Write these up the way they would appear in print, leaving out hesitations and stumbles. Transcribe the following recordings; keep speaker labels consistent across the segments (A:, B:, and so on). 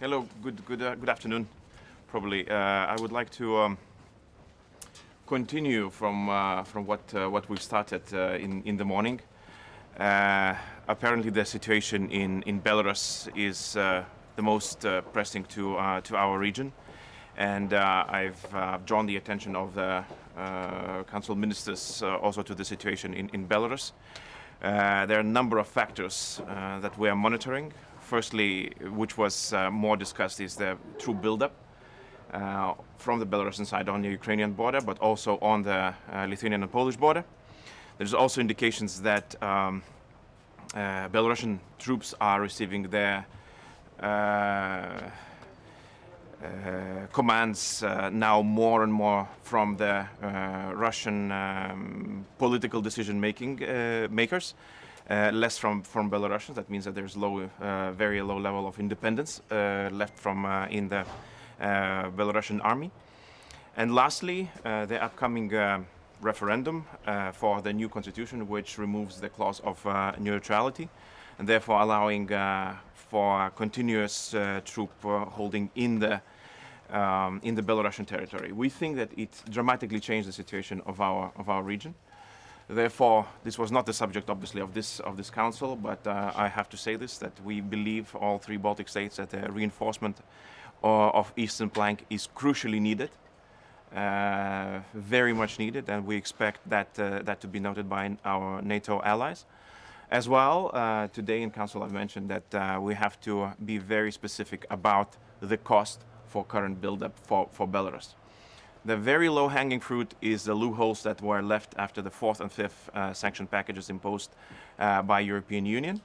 A: Hello, good afternoon. Probably, I would like to continue from what we've started in the morning. Apparently, the situation in Belarus is the most pressing to our region, and I've drawn the attention of the Council Ministers also to the situation in Belarus. There are a number of factors that we are monitoring. Firstly, which was more discussed, is the true buildup from the Belarusian side on the Ukrainian border, but also on the Lithuanian and Polish border. There's also indications that Belarusian troops are receiving their commands now more and more from the Russian political decision-making makers. Less from Belarusians. That means that there's very low level of independence left from in the Belarusian army. And lastly, the upcoming referendum for the new constitution, which removes the clause of neutrality, and therefore allowing for continuous troop holding in the Belarusian territory. We think that it dramatically changed the situation of our region. Therefore, this was not the subject, obviously, of this council, but I have to say this, that we believe, all three Baltic states, that the reinforcement of eastern flank is crucially needed, very much needed, and we expect that to be noted by our NATO allies. As well, today in council I've mentioned that we have to be very specific about the cost for current buildup for Belarus. The very low-hanging fruit is the loopholes that were left after the fourth and fifth sanction packages imposed by European Union.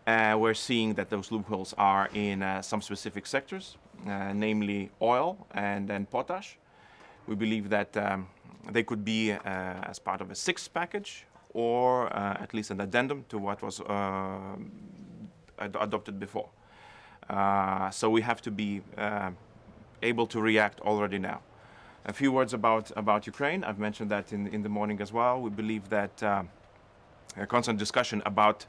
A: We're seeing that those loopholes are in some specific sectors, namely oil and potash. We believe that they could be as part of a sixth package or at least an addendum to what was adopted before. So we have to be able to react already now. A few words about Ukraine. I've mentioned that in the morning as well. We believe that a constant discussion about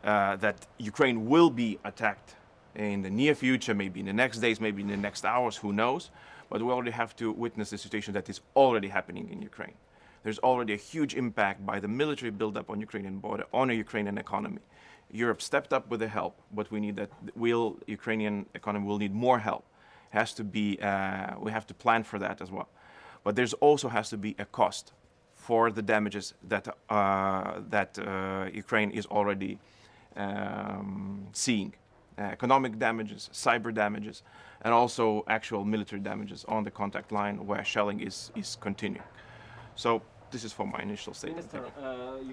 A: that Ukraine will be attacked in the near future, maybe in the next days, maybe in the next hours, who knows. But we already have to witness the situation that is already happening in Ukraine. There's already a huge impact by the military buildup on Ukrainian border, on a Ukrainian economy. Europe stepped up with the help, but we need that. Ukrainian economy will need more help. Has to be, we have to plan for that as well. But there's also has to be a cost for the damages that Ukraine is already seeing. Economic damages, cyber damages, and also actual military damages on the contact line where shelling is continuing. So this is for my initial statement.
B: Minister,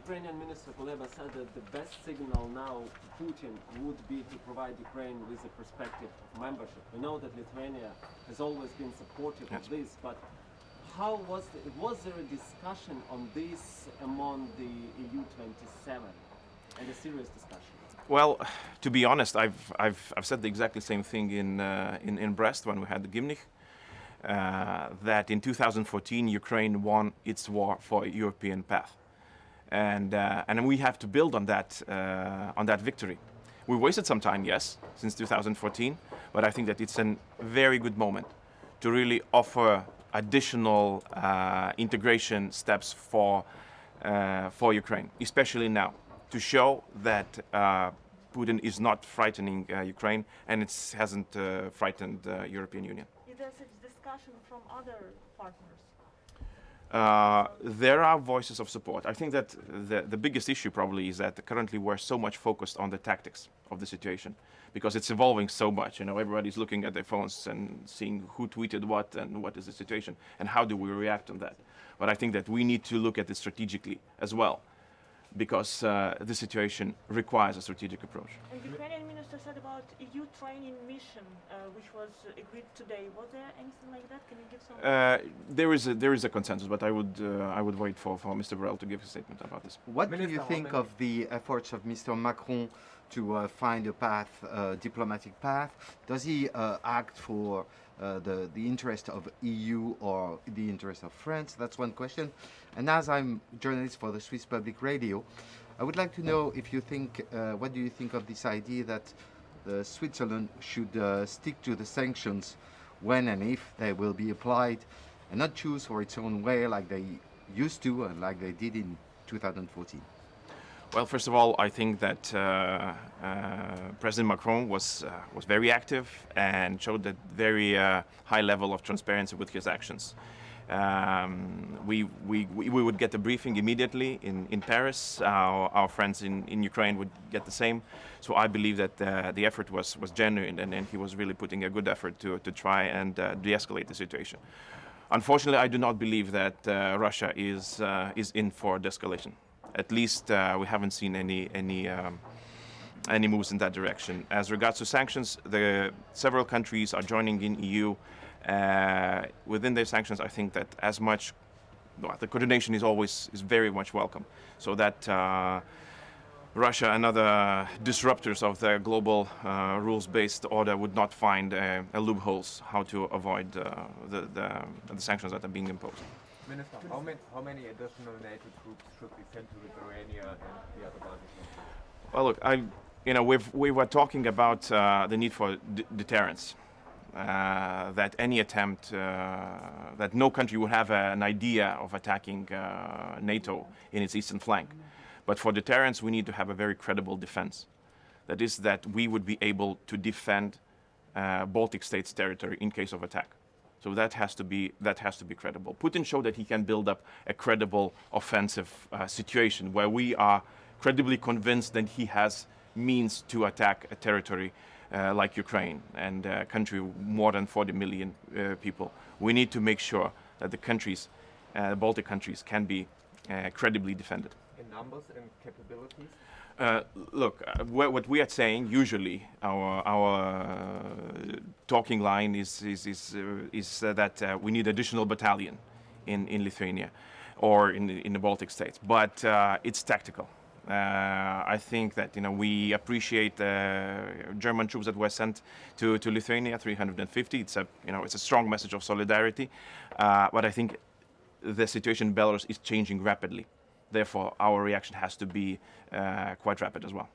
B: Ukrainian Minister Kuleba said that the best signal now to Putin would be to provide Ukraine with a perspective of membership. We know that Lithuania has always been supportive of this, but how was there a discussion on this among the EU 27 and a serious discussion?
A: Well, to be honest, I've said the exactly same thing in Brest when we had the Gimnich. That in 2014 Ukraine won its war for a European path, and we have to build on that victory. We wasted some time, yes, since 2014, but I think that it's a very good moment to really offer additional integration steps for Ukraine, especially now, to show that Putin is not frightening Ukraine and it hasn't frightened the European Union.
C: Is there such discussion from other partners?
A: There are voices of support. I think that the biggest issue probably is that currently we're so much focused on the tactics of the situation because it's evolving so much. You know, everybody's looking at their phones and seeing who tweeted what and what is the situation and how do we react on that. But I think that we need to look at it strategically as well because the situation requires a strategic approach.
C: And the Ukrainian minister said about EU training mission, which was agreed today. Was there anything like that? Can you give some?
A: There is a consensus, but I would wait for Mr. Borrell to give a statement about this.
D: What do you think of the efforts of Mr. Macron to find a path, diplomatic path? Does he act for the interest of EU or the interest of France? That's one question. And as I'm a journalist for the Swiss Public Radio, I would like to know if you think, what do you think of this idea that Switzerland should stick to the sanctions when and if they will be applied, and not choose for its own way like they used to and like they did in 2014?
A: Well, first of all, I think that President Macron was very active and showed a very high level of transparency with his actions. We would get a briefing immediately in Paris. Our friends in Ukraine would get the same. So I believe that the effort was genuine, and he was really putting a good effort to try and de-escalate the situation. Unfortunately, I do not believe that Russia is in for de-escalation. At least we haven't seen any moves in that direction. As regards to sanctions, several countries are joining in EU. Within their sanctions, I think that the coordination is very much welcome. So that Russia and other disruptors of the global rules-based order would not find loopholes how to avoid the sanctions that are being imposed.
E: Minister, how many additional NATO troops should be sent to Lithuania and the other Baltic countries?
A: Well, look, we were talking about the need for deterrence. That any attempt, that no country would have an idea of attacking NATO in its eastern flank. But for deterrence, we need to have a very credible defense. That is, that we would be able to defend Baltic states' territory in case of attack. So that has to be credible. Putin showed that he can build up a credible offensive situation where we are credibly convinced that he has means to attack a territory like Ukraine and a country with more than 40 million people. We need to make sure that the countries, the Baltic countries, can be credibly defended.
E: In numbers and capabilities?
A: Look, what we are saying usually, our talking line is that we need additional battalion in Lithuania or in the Baltic states, but it's tactical. I think that we appreciate German troops that were sent to Lithuania, 350. It's a strong message of solidarity, but I think the situation in Belarus is changing rapidly. Therefore, our reaction has to be quite rapid as well.